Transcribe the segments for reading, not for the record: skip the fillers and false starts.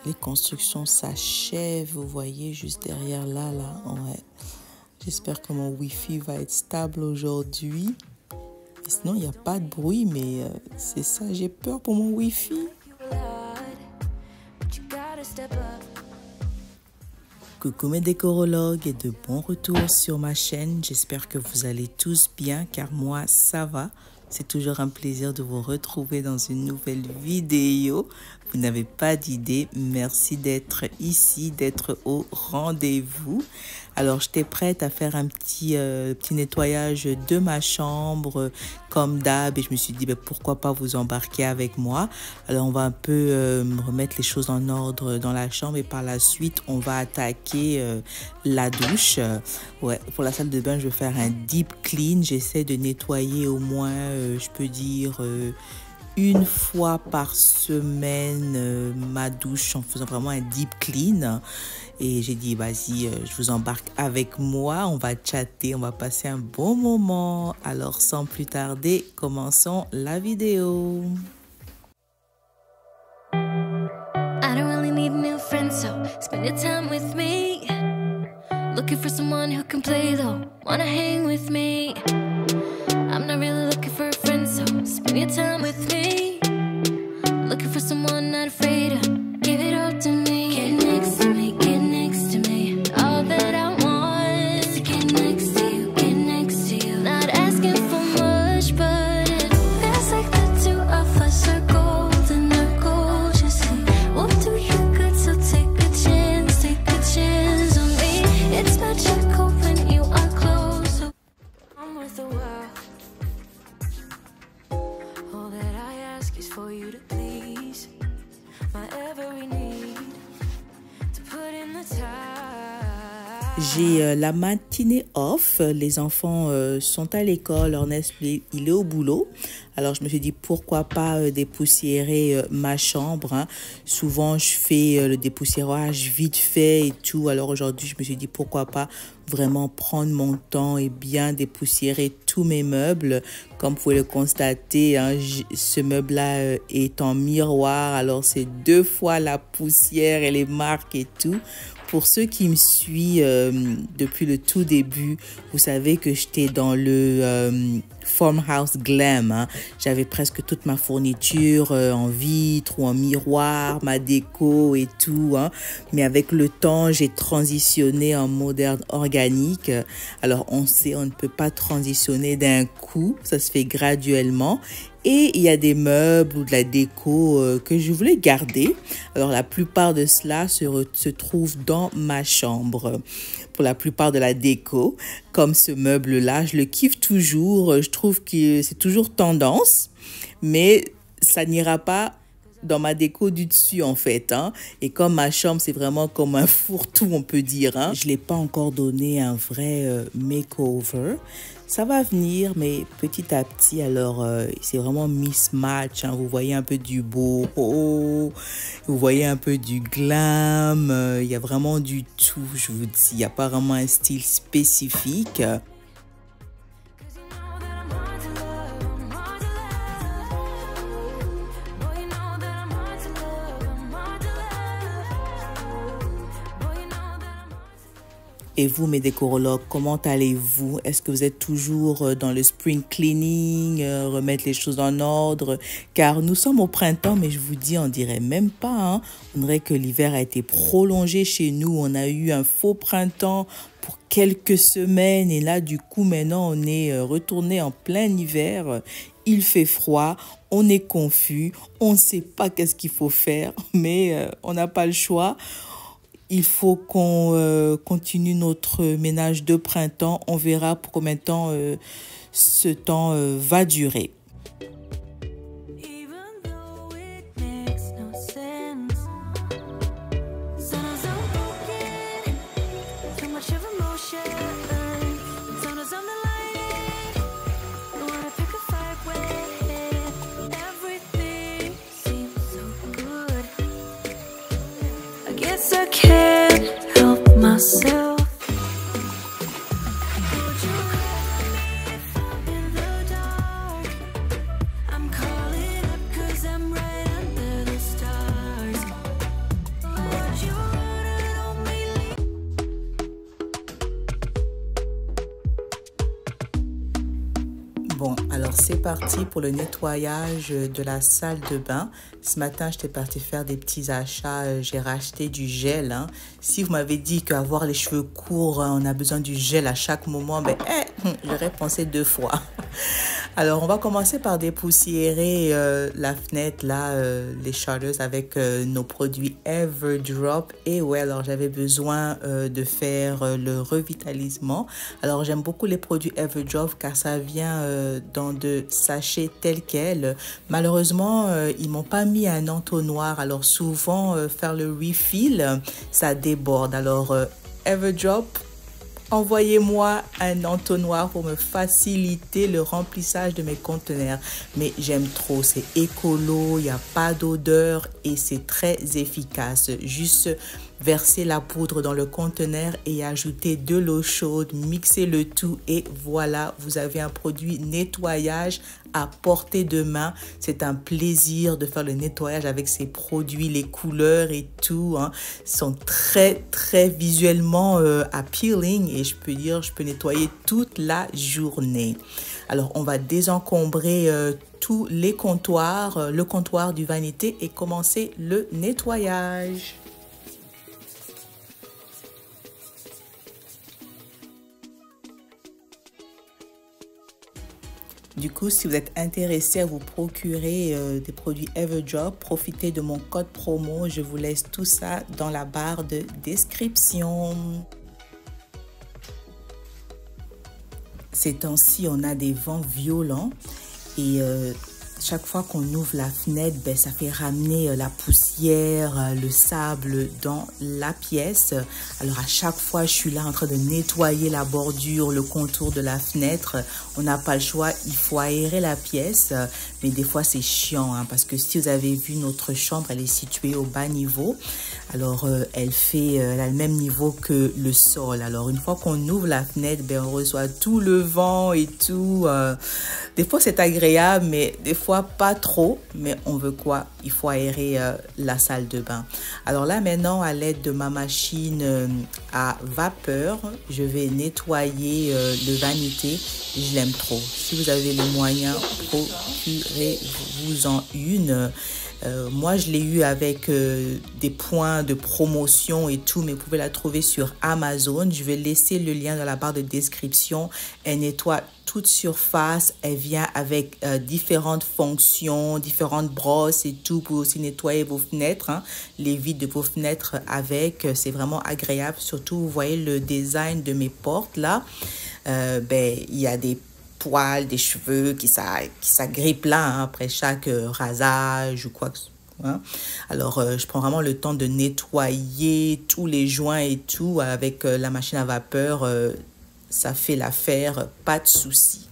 Les constructions s'achèvent, vous voyez, juste derrière là. Ouais. J'espère que mon Wi-Fi va être stable aujourd'hui. Sinon, il n'y a pas de bruit, mais c'est ça, j'ai peur pour mon Wi-Fi. Coucou mes décorologues et de bon retour sur ma chaîne. J'espère que vous allez tous bien, car moi, ça va. C'est toujours un plaisir de vous retrouver dans une nouvelle vidéo. Vous n'avez pas d'idée. Merci d'être ici, d'être au rendez-vous. Alors, j'étais prête à faire un petit nettoyage de ma chambre comme d'hab. Et je me suis dit, ben, pourquoi pas vous embarquer avec moi. Alors, on va un peu remettre les choses en ordre dans la chambre. Et par la suite, on va attaquer la douche. Ouais, pour la salle de bain, je vais faire un deep clean. J'essaie de nettoyer au moins, je peux dire... une fois par semaine ma douche en faisant vraiment un deep clean. Et j'ai dit, vas-y, je vous embarque avec moi. On va chatter, on va passer un bon moment. Alors, sans plus tarder, commençons la vidéo. I don't really need a new friend, so spend your time with me. Looking for someone who can play though, wanna hang with me. I'm not really looking for a friend, so spend your time with me. Looking for someone not afraid to give it all to me. Get next to me, get next to me. All that I want is to get next to you, get next to you. Not asking for much, but it feels like the two of us are golden, are gorgeous. We'll do you good, so take a chance on me. It's magical when you are close, so I'm worth the while. All that I ask is for you to please my every need, to put in the time. J'ai la matinée off, les enfants sont à l'école, Ernest il est au boulot. Alors je me suis dit pourquoi pas dépoussiérer ma chambre, hein. Souvent je fais le dépoussiérage vite fait et tout. Alors aujourd'hui je me suis dit pourquoi pas vraiment prendre mon temps et bien dépoussiérer tous mes meubles. Comme vous pouvez le constater, hein, ce meuble-là est en miroir. Alors c'est 2 fois la poussière et les marques et tout. Pour ceux qui me suivent depuis le tout début, vous savez que j'étais dans le farmhouse glam, hein. J'avais presque toute ma fourniture en vitre ou en miroir, ma déco et tout, hein. Mais avec le temps, j'ai transitionné en moderne organique. Alors on sait, on ne peut pas transitionner d'un coup, ça se fait graduellement. Et il y a des meubles ou de la déco que je voulais garder. Alors, la plupart de cela se trouve dans ma chambre. Pour la plupart de la déco, comme ce meuble-là, je le kiffe toujours. Je trouve que c'est toujours tendance, mais ça n'ira pas dans ma déco du dessus en fait, hein. Et comme ma chambre c'est vraiment comme un fourre-tout on peut dire, hein. Je l'ai pas encore donné un vrai makeover. Ça va venir, mais petit à petit. Alors c'est vraiment mismatch, hein. Vous voyez un peu du beau, vous voyez un peu du glam. Il y a vraiment du tout, je vous dis. Il n'y a pas vraiment un style spécifique. Et vous, mes décorologues, comment allez-vous? Est-ce que vous êtes toujours dans le spring cleaning, remettre les choses en ordre? Car nous sommes au printemps, mais je vous dis, on dirait même pas, hein. On dirait que l'hiver a été prolongé chez nous. On a eu un faux printemps pour quelques semaines. Et là, du coup, maintenant, on est retourné en plein hiver. Il fait froid, on est confus, on ne sait pas qu'est-ce qu'il faut faire, mais on n'a pas le choix. Il faut qu'on continue notre ménage de printemps. On verra pour combien de temps ce temps va durer. I can't help myself. Alors c'est parti pour le nettoyage de la salle de bain. Ce matin, j'étais partie faire des petits achats. J'ai racheté du gel. Hein. Si vous m'avez dit qu'avoir les cheveux courts, on a besoin du gel à chaque moment, ben, j'aurais pensé 2 fois. Alors on va commencer par dépoussiérer la fenêtre, là, les charleuses avec nos produits Everdrop. Et ouais, alors j'avais besoin de faire le revitalisement. Alors j'aime beaucoup les produits Everdrop car ça vient dans de sachets tels quels. Malheureusement, ils m'ont pas mis un entonnoir. Alors souvent, faire le refill, ça déborde. Alors Everdrop, envoyez-moi un entonnoir pour me faciliter le remplissage de mes conteneurs. Mais j'aime trop, c'est écolo, il n'y a pas d'odeur et c'est très efficace. Juste verser la poudre dans le conteneur et ajouter de l'eau chaude, mixer le tout et voilà, vous avez un produit nettoyage à portée de main. C'est un plaisir de faire le nettoyage avec ces produits, les couleurs et tout hein, sont très visuellement appealing et je peux dire, je peux nettoyer toute la journée. Alors on va désencombrer tous les comptoirs, le comptoir du vanité et commencer le nettoyage. Du coup, si vous êtes intéressé à vous procurer des produits Everdrop, profitez de mon code promo. Je vous laisse tout ça dans la barre de description. Ces temps-ci, on a des vents violents et chaque fois qu'on ouvre la fenêtre, ben, ça fait ramener la poussière, le sable dans la pièce. Alors à chaque fois, je suis là en train de nettoyer la bordure, le contour de la fenêtre. On n'a pas le choix, il faut aérer la pièce. Mais des fois, c'est chiant hein, parce que si vous avez vu notre chambre, elle est située au bas niveau. Alors elle a le même niveau que le sol. Alors une fois qu'on ouvre la fenêtre, ben, on reçoit tout le vent et tout. Des fois, c'est agréable, mais des fois, pas trop, mais on veut quoi? Il faut aérer la salle de bain. Alors là, maintenant, à l'aide de ma machine à vapeur, je vais nettoyer le vanité. Je l'aime trop. Si vous avez les moyens, procurez-vous-en une. Moi, je l'ai eu avec des points de promotion et tout, mais vous pouvez la trouver sur Amazon. Je vais laisser le lien dans la barre de description. Elle nettoie toute surface. Elle vient avec différentes fonctions, différentes brosses et tout pour aussi nettoyer vos fenêtres, hein, les vitres de vos fenêtres avec. C'est vraiment agréable. Surtout, vous voyez le design de mes portes là. Il y a des poils, des cheveux qui s'agrippent là hein, après chaque rasage ou quoi que ce soit. Hein. Alors, je prends vraiment le temps de nettoyer tous les joints et tout avec la machine à vapeur. Ça fait l'affaire, pas de souci.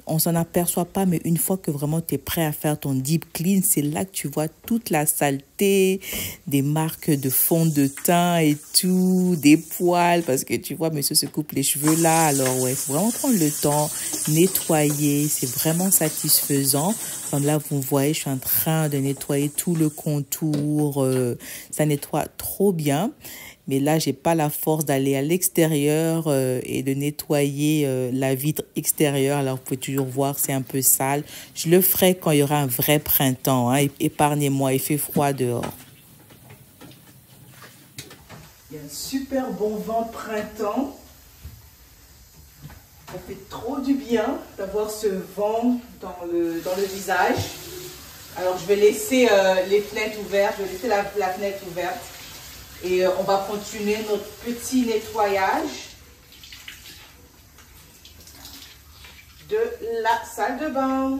On s'en aperçoit pas, mais une fois que vraiment tu es prêt à faire ton deep clean, c'est là que tu vois toute la saleté, des marques de fond de teint et tout, des poils, parce que tu vois, monsieur se coupe les cheveux là. Alors ouais, il faut vraiment prendre le temps, nettoyer, c'est vraiment satisfaisant. Comme là, vous voyez, je suis en train de nettoyer tout le contour, ça nettoie trop bien. Mais là, j'ai pas la force d'aller à l'extérieur et de nettoyer la vitre extérieure. Alors, vous pouvez toujours voir, c'est un peu sale. Je le ferai quand il y aura un vrai printemps. Hein. Épargnez-moi, il fait froid dehors. Il y a un super bon vent de printemps. Ça fait trop du bien d'avoir ce vent dans le visage. Alors, je vais laisser les fenêtres ouvertes. Je vais laisser la fenêtre ouverte. Et on va continuer notre petit nettoyage de la salle de bain.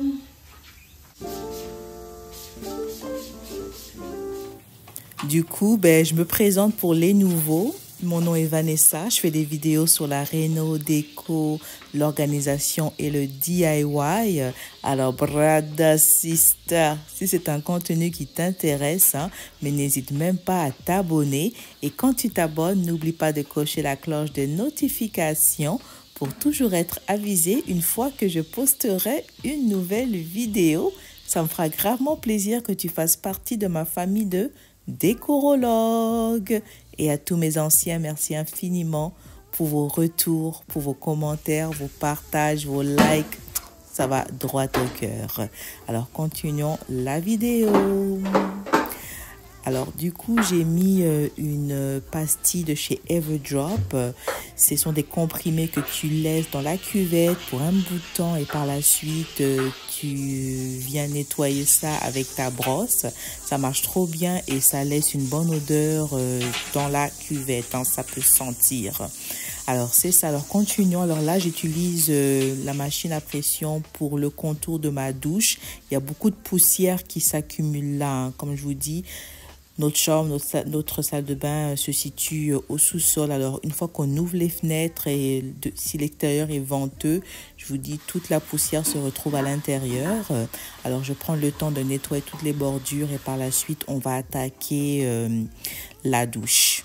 Du coup, je me présente pour les nouveaux. Mon nom est Vanessa, je fais des vidéos sur la réno, déco, l'organisation et le DIY. Alors, brother, sister, si c'est un contenu qui t'intéresse, hein, mais n'hésite même pas à t'abonner. Et quand tu t'abonnes, n'oublie pas de cocher la cloche de notification pour toujours être avisé une fois que je posterai une nouvelle vidéo. Ça me fera gravement plaisir que tu fasses partie de ma famille de décorologues. Et à tous mes anciens, merci infiniment pour vos retours, pour vos commentaires, vos partages, vos likes. ça va droit au cœur. Alors, continuons la vidéo. Alors, du coup, j'ai mis une pastille de chez Everdrop. Ce sont des comprimés que tu laisses dans la cuvette pour un bout de temps et par la suite, tu viens nettoyer ça avec ta brosse. Ça marche trop bien et ça laisse une bonne odeur dans la cuvette, hein, ça peut sentir. Alors, c'est ça. Alors, continuons. Alors là, j'utilise la machine à pression pour le contour de ma douche. Il y a beaucoup de poussière qui s'accumule là, hein, comme je vous dis. Notre chambre, notre salle de bain se situe au sous-sol. Alors, une fois qu'on ouvre les fenêtres et si l'extérieur est venteux, je vous dis, toute la poussière se retrouve à l'intérieur. Alors, je prends le temps de nettoyer toutes les bordures et par la suite, on va attaquer la douche.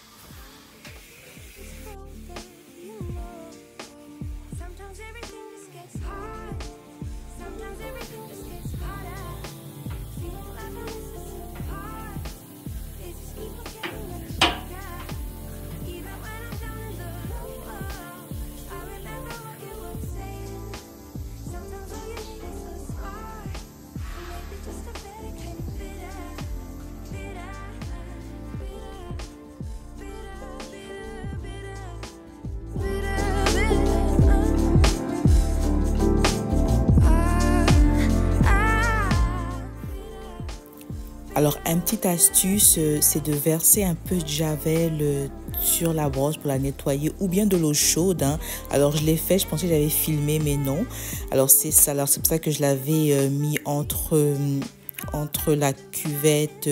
Alors, une petite astuce, c'est de verser un peu de javel sur la brosse pour la nettoyer ou bien de l'eau chaude. Hein. Alors, je l'ai fait, je pensais que j'avais filmé, mais non. Alors, c'est ça. Alors, c'est pour ça que je l'avais mis entre la cuvette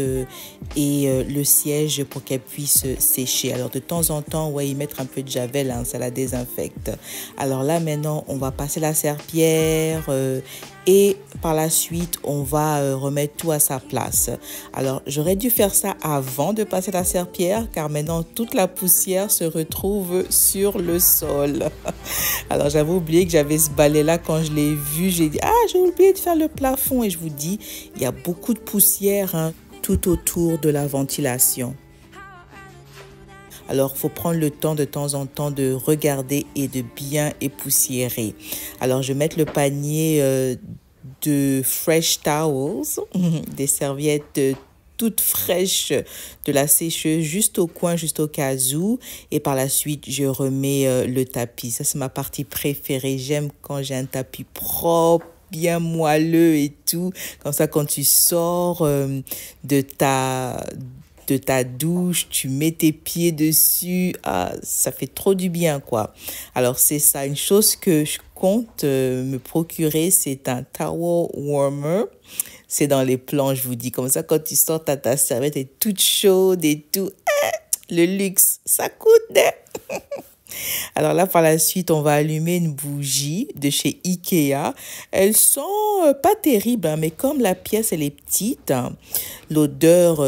et le siège pour qu'elle puisse sécher. Alors, de temps en temps, ouais, y mettre un peu de javel, hein, ça la désinfecte. Alors là, maintenant, on va passer la serpillière et par la suite, on va remettre tout à sa place. Alors, j'aurais dû faire ça avant de passer la serpillière car maintenant, toute la poussière se retrouve sur le sol. Alors, j'avais oublié que j'avais ce balai-là quand je l'ai vu. J'ai dit, ah, j'ai oublié de faire le plafond. Et je vous dis, il y a beaucoup de poussière hein, tout autour de la ventilation. Alors, il faut prendre le temps de temps en temps de regarder et de bien époussiérer. Alors, je vais mettre le panier de Fresh Towels, des serviettes toutes fraîches de la sécheuse juste au coin, juste au cas où. Et par la suite, je remets le tapis. Ça, c'est ma partie préférée. J'aime quand j'ai un tapis propre, bien moelleux et tout. Comme ça, quand tu sors de ta douche, tu mets tes pieds dessus, ah, ça fait trop du bien quoi. Alors c'est ça, une chose que je compte me procurer, c'est un towel warmer. C'est dans les plans, je vous dis, comme ça quand tu sors, ta serviette est toute chaude et tout. Le luxe, ça coûte. Alors là, par la suite, on va allumer une bougie de chez Ikea. Elles sont pas terribles, hein, mais comme la pièce, elle est petite, hein, l'odeur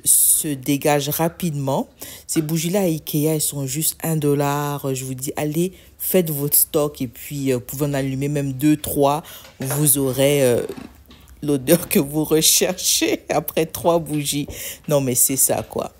se dégage rapidement. Ces bougies-là à Ikea, elles sont juste $1. Je vous dis, allez, faites votre stock et puis vous pouvez en allumer même 2, 3. Vous aurez l'odeur que vous recherchez après 3 bougies. Non, mais c'est ça, quoi.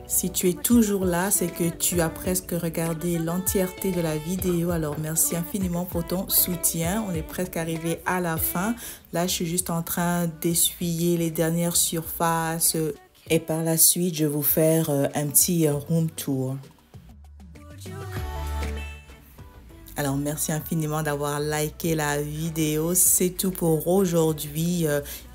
Si tu es toujours là, c'est que tu as presque regardé l'entièreté de la vidéo. Alors, merci infiniment pour ton soutien. On est presque arrivé à la fin. Là, je suis juste en train d'essuyer les dernières surfaces. Et par la suite, je vais vous faire un petit room tour. Alors, merci infiniment d'avoir liké la vidéo. C'est tout pour aujourd'hui.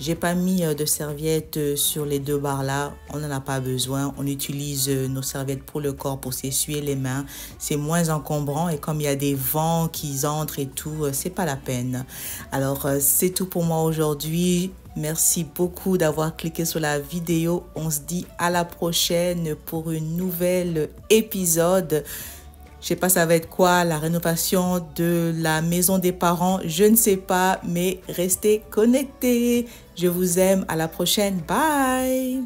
J'ai pas mis de serviettes sur les 2 barres là. On n'en a pas besoin. On utilise nos serviettes pour le corps, pour s'essuyer les mains. C'est moins encombrant et comme il y a des vents qui entrent et tout, c'est pas la peine. Alors, c'est tout pour moi aujourd'hui. Merci beaucoup d'avoir cliqué sur la vidéo. On se dit à la prochaine pour une nouvelle épisode. Je sais pas ça va être quoi, la rénovation de la maison des parents, je ne sais pas, mais restez connectés. Je vous aime, à la prochaine, bye!